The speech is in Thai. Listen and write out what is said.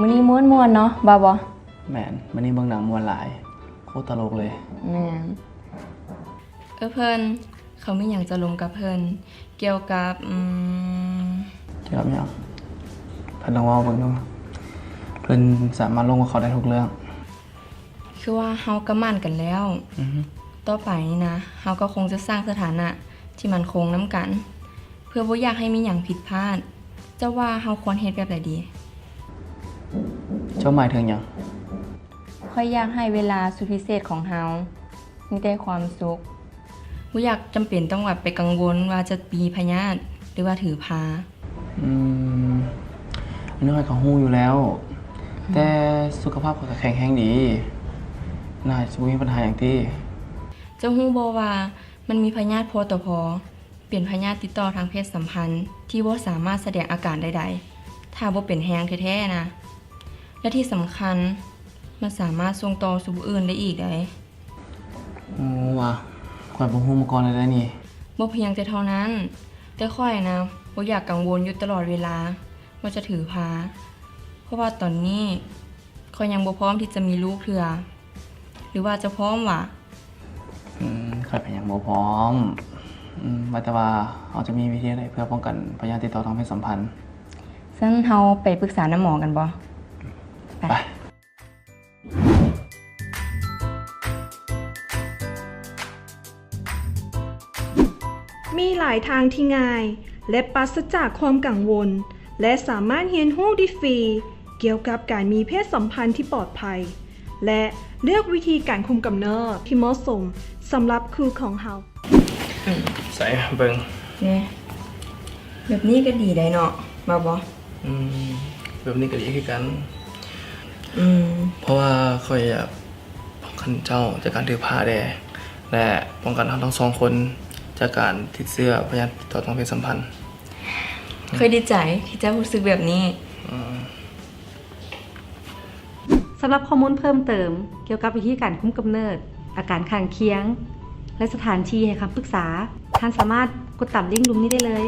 มื้อนี้ม่วนๆเนาะบ่าวบ่แมนมันนี่เบิ่งหนังมวนหลายโคตรตลกเลยแม่นเพิ่นเขาไม่อยากจะลงกับเพิ่นเกี่ยวกับเกี่ยวกับหยังเพิ่นลองเว้าเบิ่งดูเพิ่นสามารถลงกับเขาได้ทุกเรื่องคือว่าเฮาก็มั่นกันแล้วต่อไปนี่นะเฮาก็คงจะสร้างสถานะที่มันคงนำกัน เพื่อบ่อยากให้มีหยังผิดพลาดจะว่าเฮาควรเฮ็ดแบบใดดีเจ้าหมายถึงหยังค่อยอยากให้เวลาสุดพิเศษของเฮามีแต่ความสุขบ่อยากจำเป็นต้องแบบไปกังวลว่าจะมีพยาธิหรือว่าถือพาอันนี้เขาฮู้อยู่แล้วแต่สุขภาพเขาก็แข็งแรงดีน่าจะบ่มีปัญหาหยังติเจ้าฮู้บ่ว่ามันมีพยาธิโพตพเป็นพยาธิติดต่อทางเพศสัมพันธ์ที่บ่สามารถแสดงอาการใดๆถ้าบ่เป็นแฮงแท้ๆนะและที่สำคัญมันสามารถส่งต่อสู่ผู้อื่นได้อีกได้โอ้ว่ะข่อยบ่ฮู้มาก่อนเลยได้นี่บ่เพียงแต่เท่านั้นแต่ค่อยนะบ่อยากกังวลอยู่ตลอดเวลาว่าจะถือพาเพราะว่าตอนนี้ค่อยยังบ่พร้อมที่จะมีลูกเทื่อหรือว่าจะพร้อมวะข่อยก็ยังบ่พร้อมว่าแต่ว่าเราจะมีวิธีอะไรเพื่อป้องกันพยาธิติดต่อทางเพศสัมพันธ์ซึ่งเฮาไปปรึกษาน้าหมอกันบ่ไปมีหลายทางที่ง่ายและปราศจากความกังวลและสามารถเรียนรู้ได้ฟรีเกี่ยวกับการมีเพศสัมพันธ์ที่ปลอดภัยและเลือกวิธีการคุมกำเนิดที่เหมาะสมสำหรับคู่ของเฮาใส่เบิ่งนี่แบบนี้ก็ดีได้เนาะบ่บ่แบบนี้ก็ดีคือกันเพราะว่าค่อยอยากป้องกันเจ้าจากการถือผ้าแดและป้องกันทั้งสองคนจากการติดเชื้อพยาธิติดต่อทางเพศสัมพันธ์เคยดีใจที่เจ้ารู้สึกแบบนี้สำหรับข้อมูลเพิ่มเติมเกี่ยวกับวิธีการคุมกำเนิดอาการข้างเคียงและสถานที่ให้คำปรึกษาท่านสามารถกดตามลิงก์ตรงนี้ได้เลย